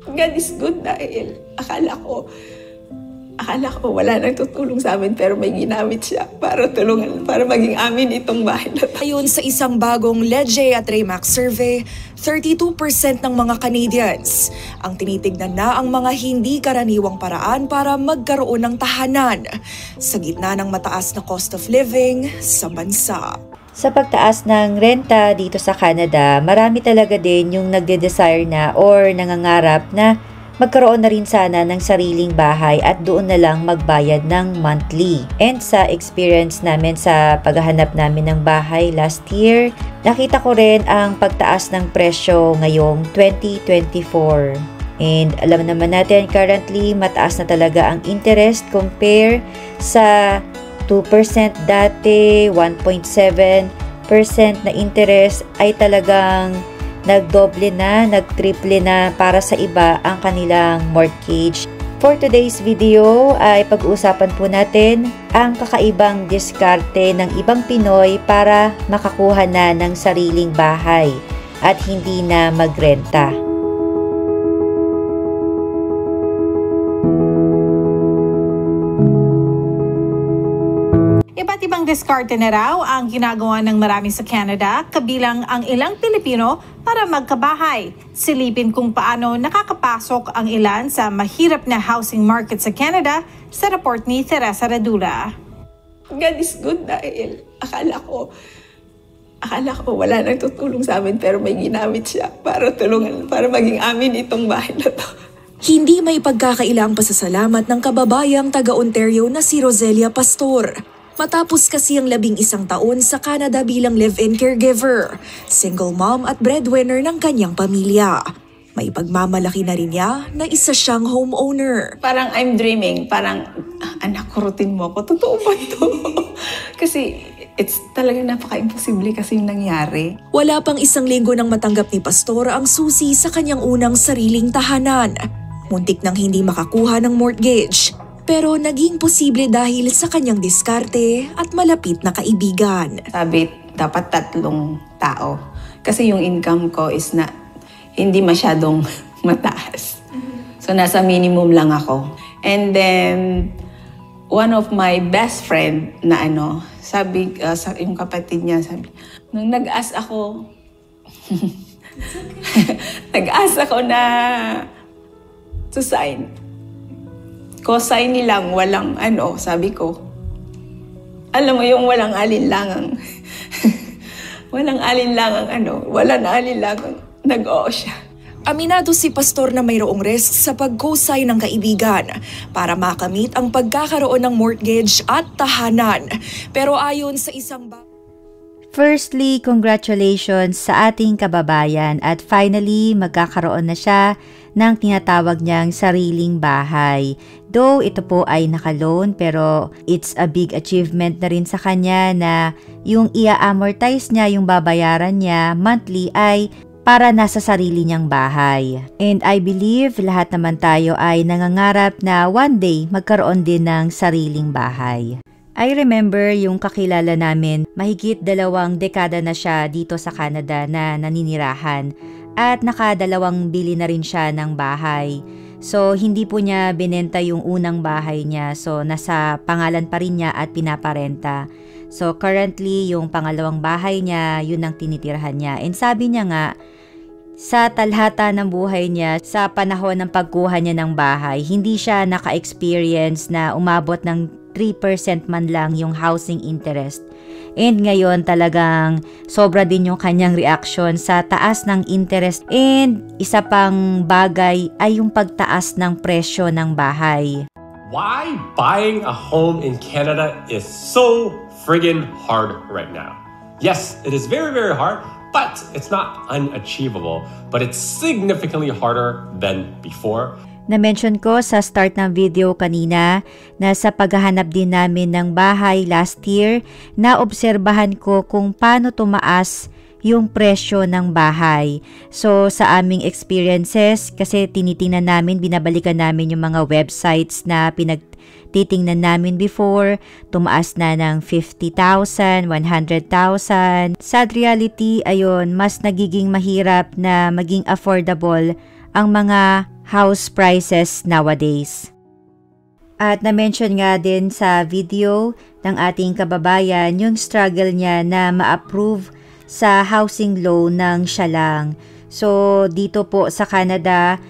God is good dahil akala ko wala nang tutulong sa amin pero may ginamit siya para tulungan, para maging amin itong bahay na to. Ayon sa isang bagong Leje at Remax survey, 32% ng mga Canadians ang tinitignan na ang mga hindi karaniwang paraan para magkaroon ng tahanan sa gitna ng mataas na cost of living sa bansa. Sa pagtaas ng renta dito sa Canada, marami talaga din yung nagde-desire na or nangangarap na magkaroon na rin sana ng sariling bahay at doon na lang magbayad ng monthly. And sa experience namin sa paghahanap namin ng bahay last year, nakita ko rin ang pagtaas ng presyo ngayong 2024. And alam naman natin currently mataas na talaga ang interest compare sa 2% dati, 1.7% na interest ay talagang nagdoble na, nagtriple na para sa iba ang kanilang mortgage. For today's video ay pag-uusapan po natin ang kakaibang diskarte ng ibang Pinoy para makakuha na ng sariling bahay at hindi na magrenta. Iba't ibang diskarte na raw ang ginagawa ng marami sa Canada, kabilang ang ilang Pilipino para magkabahay. Silipin kung paano nakakapasok ang ilan sa mahirap na housing market sa Canada sa report ni Teresa Radula. God is good dahil akala ko wala nang tutulong sa amin pero may ginamit siya para tulungan, para maging amin itong bahay na to. Hindi may pagkakailang pasasalamat ng kababayang taga-Ontario na si Roselia Pastor. Matapos kasi ang 11 taon sa Canada bilang live-in caregiver, single mom at breadwinner ng kanyang pamilya. May pagmamalaki na rin niya na isa siyang homeowner. Parang I'm dreaming, parang anak, kurutin mo ako. Totoo ba ito? Kasi it's talagang napaka-imposible kasi yung nangyari. Wala pang 1 linggo nang matanggap ni Pastor ang susi sa kanyang unang sariling tahanan. Muntik nang hindi makakuha ng mortgage. Pero naging posible dahil sa kanyang diskarte at malapit na kaibigan. Sabi, dapat 3 tao. Kasi yung income ko is na hindi masyadong mataas. So nasa minimum lang ako. And then, one of my best friend na sabi, yung kapatid niya, sabi, nung nag-ask ako, nag-ask ako na to sign. Co-sign nilang walang sabi ko. Alam mo yung walang alinlangang, walang alinlangang walang alinlangang nag-oo siya. Aminado si Pastor na mayroong risk sa pag-co-sign ng kaibigan para makamit ang pagkakaroon ng mortgage at tahanan. Pero ayon sa isang Firstly, congratulations sa ating kababayan at finally magkakaroon na siya ng tinatawag niyang sariling bahay. Though ito po ay naka-loan pero it's a big achievement na rin sa kanya na yung i-amortize niya, yung babayaran niya monthly ay para nasa sarili niyang bahay. And I believe lahat naman tayo ay nangangarap na one day magkaroon din ng sariling bahay. I remember yung kakilala namin, mahigit 2 dekada na siya dito sa Canada na naninirahan at nakadalawang bili na rin siya ng bahay. So hindi po niya binenta yung unang bahay niya, so nasa pangalan pa rin niya at pinaparenta. So currently yung pangalawang bahay niya, yun ang tinitirhan niya. And sabi niya nga, sa talhata ng buhay niya, sa panahon ng pagkuha niya ng bahay, hindi siya naka-experience na umabot ng 3% man lang yung housing interest. And ngayon talagang sobra din yung kanyang reaction sa taas ng interest. And isa pang bagay ay yung pagtaas ng presyo ng bahay. Why buying a home in Canada is so friggin' hard right now. Yes, it is very, very hard, but it's not unachievable. But it's significantly harder than before. Na-mention ko sa start ng video kanina na sa paghahanap din namin ng bahay last year, naobserbahan ko kung paano tumaas yung presyo ng bahay. So sa aming experiences, kasi tinitingnan namin, binabalikan namin yung mga websites na pinagtitingnan namin before, tumaas na ng 50,000, 100,000. Sad reality, ayun, mas nagiging mahirap na maging affordable ang mga house prices nowadays. At na-mention nga din sa video ng ating kababayan yung struggle niya na ma-approve sa housing loan ng siya lang. So dito po sa Canada,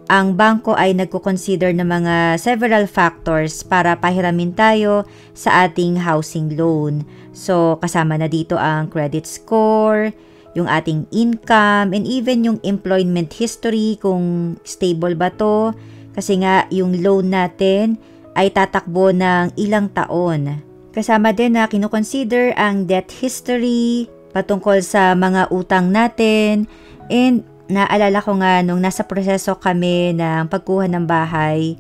ang bangko ay nagko-consider ng mga several factors para pahiramin tayo sa ating housing loan. So kasama na dito ang credit score, yung ating income, and even yung employment history kung stable ba to. Kasi nga yung loan natin ay tatakbo ng ilang taon. Kasama din na kinoconsider ang debt history patungkol sa mga utang natin. And naalala ko nga nung nasa proseso kami ng pagkuha ng bahay,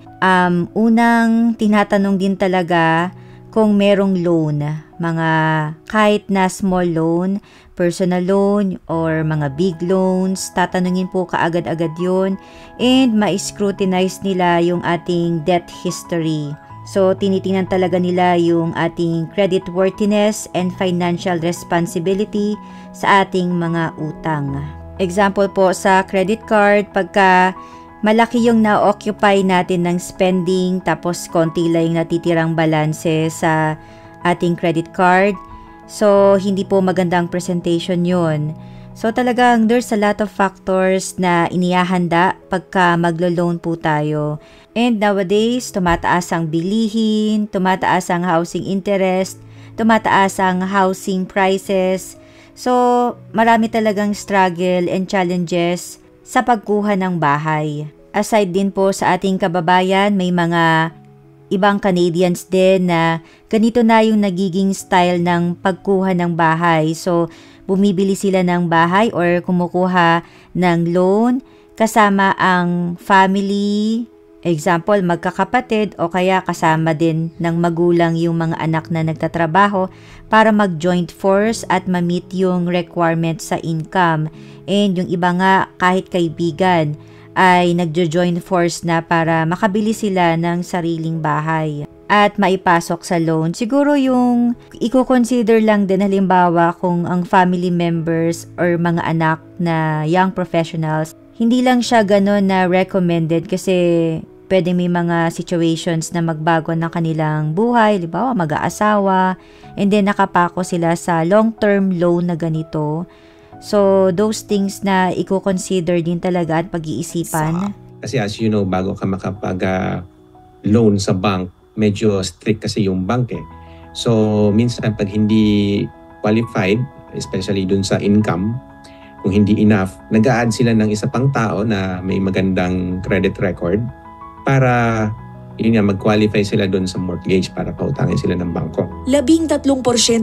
unang tinatanong din talaga kung merong loan, mga kahit na small loan, personal loan, or mga big loans, tatanungin po kaagad-agad yun, and ma-scrutinize nila yung ating debt history. So, tinitingnan talaga nila yung ating credit worthiness and financial responsibility sa ating mga utang. Example po sa credit card, pagka malaki yung na-occupy natin ng spending tapos konti lang yung natitirang balanse sa ating credit card, so hindi po magandang presentation yun. So talagang there's a lot of factors na inihahanda pagka maglo-loan po tayo. And nowadays, tumataas ang bilihin, tumataas ang housing interest, tumataas ang housing prices. So, marami talagang struggle and challenges sa pagkuha ng bahay. Aside din po sa ating kababayan, may mga ibang Canadians din na ganito na yung nagiging style ng pagkuha ng bahay. So, bumibili sila ng bahay or kumukuha ng loan kasama ang family. Example, magkakapatid o kaya kasama din ng magulang yung mga anak na nagtatrabaho para mag-joint force at ma-meet yung requirement sa income. And yung iba nga, kahit kaibigan, ay nagjo-join force na para makabili sila ng sariling bahay at maipasok sa loan. Siguro yung i-consider lang din halimbawa kung ang family members or mga anak na young professionals, hindi lang siya ganun na recommended kasi pwedeng may mga situations na magbago ng kanilang buhay, halimbawa mag-aasawa, and then nakapako sila sa long-term loan na ganito. So, those things na i-consider din talaga at pag-iisipan. Kasi as you know, bago ka makapag-loan sa bank, medyo strict kasi yung bank eh. So, minsan pag hindi qualified, especially dun sa income, kung hindi enough, nag-a-add sila ng isa pang tao na may magandang credit record para yun nga, mag-qualify sila doon sa mortgage para pautangin sila ng bangko. 13%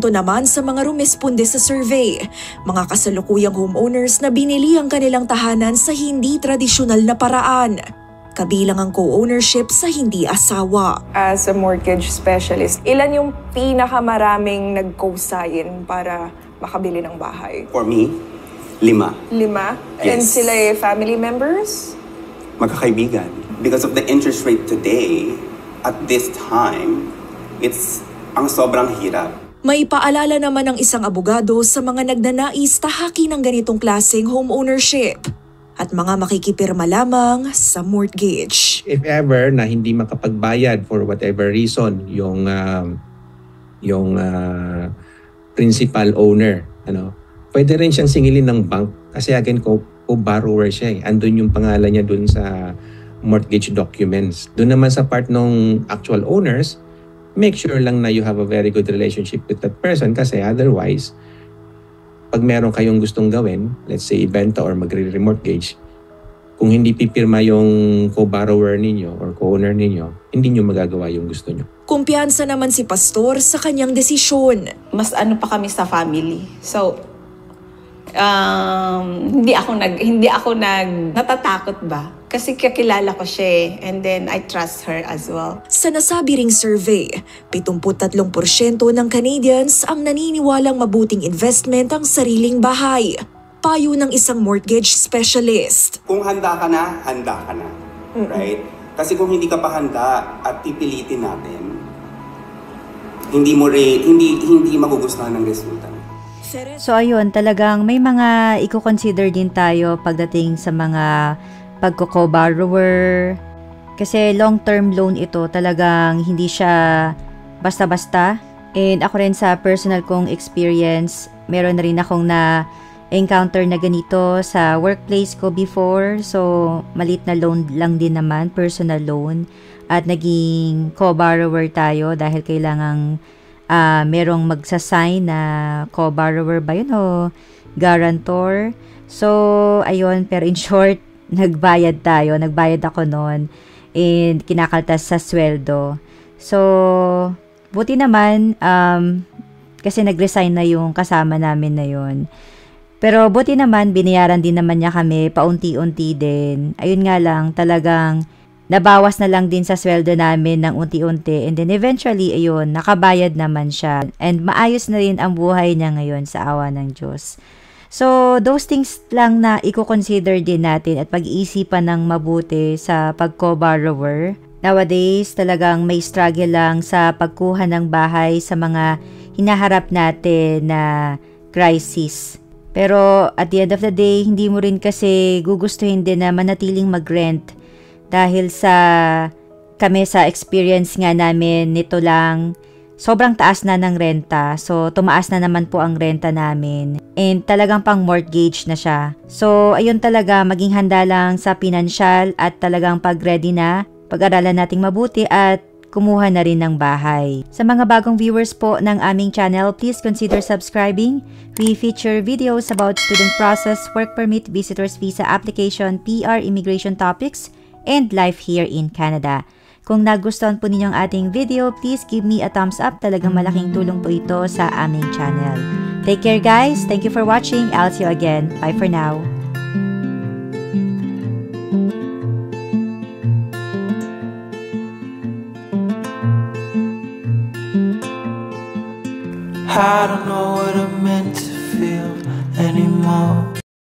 naman sa mga rumesponde sa survey, mga kasalukuyang homeowners na binili ang kanilang tahanan sa hindi tradisyonal na paraan. Kabilang ang co-ownership sa hindi asawa. As a mortgage specialist, ilan yung pinakamaraming nag-co-sign para makabili ng bahay? For me, 5. 5? Yes. And sila family members? Magkakaibigan. Because of the interest rate today, at this time, ang sobrang hirap. May paalala naman ng isang abogado sa mga nagnanais tahaki ng ganitong klaseng home ownership at mga makikipirma lamang sa mortgage. If ever na hindi makapagbayad for whatever reason yung principal owner, pwede rin siyang singilin ng bank kasi again co-borrower siya eh. Andun yung pangalan niya dun sa mortgage documents. Doon naman sa part ng actual owners, make sure lang na you have a very good relationship with that person kasi otherwise, pag meron kayong gustong gawin, let's say ibenta or magre-remortgage, kung hindi pipirma yung co-borrower ninyo or co-owner ninyo, hindi nyo magagawa yung gusto nyo. Kumpiyansa naman si Pastor sa kanyang desisyon. Mas pa kami sa family. So, hindi ako natatakot ba? Kasi kakilala ko siya eh, and then I trust her as well. Sa nasabi ring survey, 73% ng Canadians ang naniniwalang mabuting investment ang sariling bahay. Payo ng isang mortgage specialist. Kung handa ka na, right? Kasi kung hindi ka pa handa at pipilitin natin, hindi magugustuhan ng resulta. So ayun, talagang may mga i-consider din tayo pagdating sa mga pagko-co-borrower. Kasi long-term loan ito, talagang hindi siya basta-basta. And ako rin sa personal kong experience, meron na rin akong na-encounter na ganito sa workplace ko before. So, maliit na loan lang din naman, personal loan. At naging co-borrower tayo dahil kailangang merong magsasign na co-borrower ba yun o guarantor. So, ayun, pero in short, nagbayad ako noon and kinakaltas sa sweldo. So, buti naman, kasi nag-resign na yung kasama namin na yun. Pero buti naman, binayaran din naman niya kami, paunti-unti din. Ayun nga lang, talagang nabawas na lang din sa sweldo namin ng unti-unti. And then eventually, ayun, nakabayad naman siya. And maayos na rin ang buhay niya ngayon sa awa ng Diyos. So, those things lang na i-consider din natin at pag-iisipan ng mabuti sa pag-co-borrower. Nowadays, talagang may struggle lang sa pagkuha ng bahay sa mga hinaharap natin na crisis. Pero at the end of the day, hindi mo rin kasi gugustuhin din na manatiling mag-rent. Dahil kami sa experience nga namin nito lang, sobrang taas na ng renta. So, tumaas na naman po ang renta namin. And talagang pang mortgage na siya. So, ayun talaga, maging handa lang sa pinansyal at talagang pag-ready na, pag-aralan nating mabuti at kumuha na rin ng bahay. Sa mga bagong viewers po ng aming channel, please consider subscribing. We feature videos about student process, work permit, visitor's visa application, PR, immigration topics, and life here in Canada. Kung nagustuhan po ninyo ang ating video, please give me a thumbs up. Talagang malaking tulong po ito sa aming channel. Take care guys. Thank you for watching. I'll see you again. Bye for now. I don't know what I meant to feel anymore.